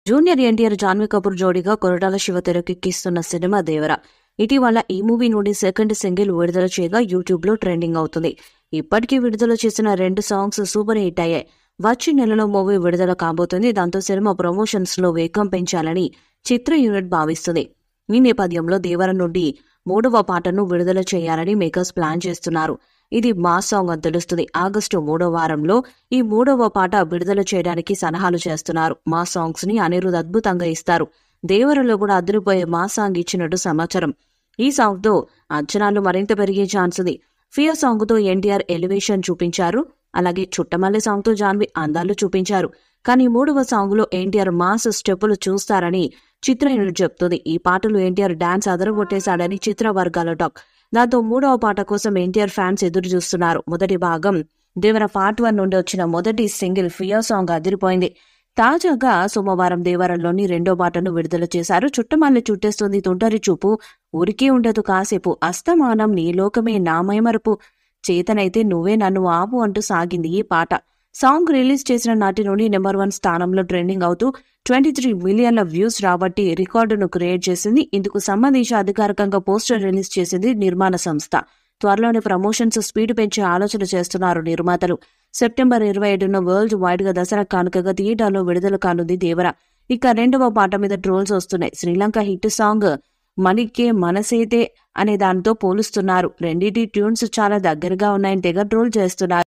Junior NTR Janhvi Kapoor జోడీగా Koratala Shiva తెరకెక్కిస్తున్న cinema దేవర. ఇటీవల ఈ మూవీ నుండి సెకండ్ సింగిల్ విడుదల చేయగా యూట్యూబ్ లో ట్రెండింగ్ అవుతుంది. ఇప్పటికీ విడుదల చేసిన 2 సాంగ్స్ సూపర్ హిట్ అయ్యాయి. వచ్చే నెలలో మూవీ విడుదల కాబోతుంది. దాంతో సినిమా ప్రమోషన్స్ లో వేగం పెంచాలని చిత్ర యూనిట్ భావిస్తుంది. ఈ నేపథ్యంలో దేవర నుండి 3వ పాటను విడుదల చేయాలని మేకర్స్ ప్లాన్ చేస్తున్నారు. ఇది మాస్ సాంగ్ అని తెలుస్తుంది. ఆగస్టు 3వ వారంలో ఈ 3వ పాట విడుదల చేయడానికి సలహాలు చేస్తున్నారు. మాస్ సాంగ్స్ ని అనిరుద్ అద్భుతంగా ఇస్తారు. దేవరలో కూడా అదిరిపోయే మాస్ సాంగ్ ఇచ్చినట్టు సమాచారం. ఈ సాంగ్ తో అంచనాలు మరింత పెరిగే ఛాన్స్ ఉంది. ఫియర్ సాంగ్ తో ఎన్టీఆర్ ఎలివేషన్ చూపించారు. అలాగే చుట్టమల్లె సాంగ్ తో జాన్వీ అందాలు చూపించారు. కానీ 3వ సాంగ్ లో ఎన్టీఆర్ మాస్ స్టెప్పులు చూస్తారని చిత్ర యూనిట్ చెప్తుంది. ఈ పాటలు ఎన్టీఆర్ డాన్స్ అదరగొట్టేశాడని చిత్ర వర్గాల టాక్. దాంతో 3వ పాట కోసం ఎన్టీఆర్ ఫ్యాన్స్ ఎదురు చూస్తున్నారు. మొదటి భాగం దేవర పార్ట్ 1 నుండి వచ్చిన మొదటి సింగిల్ ఫియర్ సాంగ్ అదిరిపోయింది. తాజాగా సోమవారం దేవరలోని 2వ పాటను విడుదల చేశారు. చుట్టమల్లె చుట్టేస్తుంది తుంటరి చూపు, ఊరికే ఉండదు కాసేపు, అస్తమానం నీ లోకమే నా మైమరుపు, చేతనైతే నువ్వే నన్ను ఆపు అంటూ సాగింది ఈ పాట. సాంగ్ రిలీజ్ చేసిన నాటి నుండి నెంబర్ 1 స్థానంలో ట్రెండింగ్ అవుతూ 23 మిలియన్ల వ్యూస్ రాబట్టి రికార్డును క్రియేట్ చేసింది. ఇందుకు సంబంధించి అధికారికంగా పోస్టర్ రిలీజ్ చేసింది నిర్మాణ సంస్థ. త్వరలోనే ప్రమోషన్స్ స్పీడ్ పెంచే ఆలోచన చేస్తున్నారు నిర్మాతలు. సెప్టెంబర్ 27న వరల్డ్ వైడ్ గా దసరా కానుకగా థియేటర్లో విడుదల కానుంది దేవర. ఇక 2వ పాట మీద ట్రోల్స్ వస్తున్నాయి. శ్రీలంక హిట్ సాంగ్ మనికే మనసేతే అనే దానితో పోలుస్తున్నారు. రెండింటి ట్యూన్స్ చాలా దగ్గరగా ఉన్నాయని తెగ ట్రోల్ చేస్తున్నారు.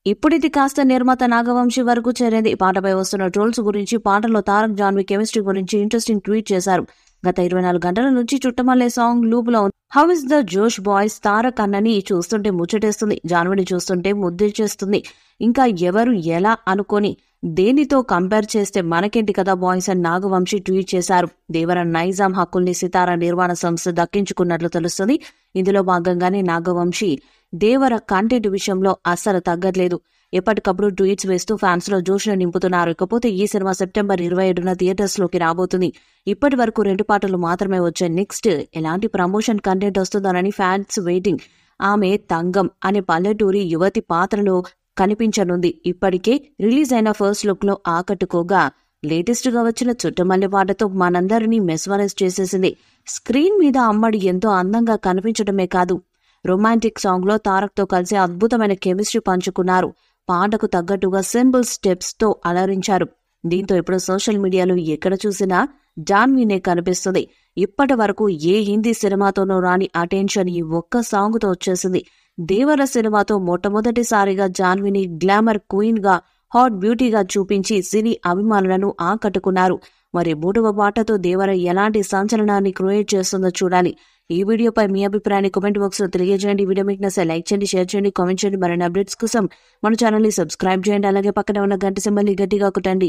ఇప్పుడు ఇది కాస్త నిర్మాత నాగవంశీ వరకు చేరింది. ఈ పాటపై వస్తున్న ట్రోల్స్ గురించి, పాటలో తారక్ జాన్వీ కెమిస్ట్రీ గురించి ఇంట్రెస్టింగ్ ట్వీట్ చేశారు. గత 24 గంటల నుంచి చుట్టమల్లే సాంగ్ లూప్ లో ఉంది. హౌ ఇస్ ద జోష్ బాయ్స్? తారక్ అన్నని చూస్తుంటే ముచ్చటేస్తుంది, జాన్వీని చూస్తుంటే ముద్దిచ్చేస్తుంది. ఇంకా ఎవరు ఎలా అనుకొని దేనితో కంపేర్ చేస్తే మనకేంటి కదా బాయ్స్ అని నాగవంశీ ట్వీట్ చేశారు. దేవర నైజాం హక్కుల్ని సితారా నిర్మాణ సంస్థ దక్కించుకున్నట్లు తెలుస్తుంది. ఇందులో భాగంగానే నాగవంశీ దేవర కంటెంట్ విషయంలో అస్సలు తగ్గట్లేదు. ఎప్పటికప్పుడు ట్వీట్స్ వేస్తూ ఫ్యాన్స్ లో జోష్ను నింపుతున్నారు. ఇకపోతే ఈ సినిమా సెప్టెంబర్ 27న థియేటర్స్ లోకి రాబోతుంది. ఇప్పటి వరకు 2 పాటలు మాత్రమే వచ్చాయి. నెక్స్ట్ ఎలాంటి ప్రమోషన్ కంటెంట్ వస్తుందోనని ఫ్యాన్స్ వెయిటింగ్. ఆమె తంగం అనే పల్లెటూరి యువతి పాత్రలో కనిపించనుంది. ఇప్పటికే రిలీజ్ అయిన ఫస్ట్ లుక్ లో ఆకట్టుకోగా లేటెస్ట్ గా వచ్చిన చుట్టమల్లె పాటతో మనందరినీ మెస్మరైజ్ చేసేసింది. స్క్రీన్ మీద అమ్మడి ఎంతో అందంగా కనిపించడమే కాదు, రొమాంటిక్ సాంగ్ లో తారక్ తో కలిసి అద్భుతమైన కెమిస్ట్రీ పంచుకున్నారు. పాటకు తగ్గట్టుగా సింపుల్ స్టెప్స్ తో అలరించారు. దీంతో ఇప్పుడు సోషల్ మీడియాలో ఎక్కడ చూసినా జాన్వీనే కనిపిస్తుంది. ఇప్పటి వరకు ఏ హిందీ సినిమాతోనూ రాని అటెన్షన్ ఈ ఒక్క సాంగ్ తో వచ్చేసింది. దేవర సినిమాతో మొట్టమొదటిసారిగా జాన్వీని గ్లామర్ క్వీన్ గా, హాట్ బ్యూటీగా చూపించి సినీ అభిమానులను ఆకట్టుకున్నారు. మరి 3వ పాటతో దేవర ఎలాంటి సంచలనాన్ని క్రియేట్ చేస్తుందో చూడాలి. ఈ వీడియోపై మీ అభిప్రాయాన్ని కామెంట్ బాక్స్ లో తెలియజేయండి. ఈ వీడియో మీకు నచ్చితే లైక్ చేయండి, షేర్ చేయండి, కామెంట్ చేయండి. మరిన్ని అప్డేట్స్ కోసం మన ఛానల్ ని సబ్స్క్రైబ్ చేయండి. అలాగే పక్కన ఉన్న గంట సింబల్ ని గట్టిగా కొట్టండి.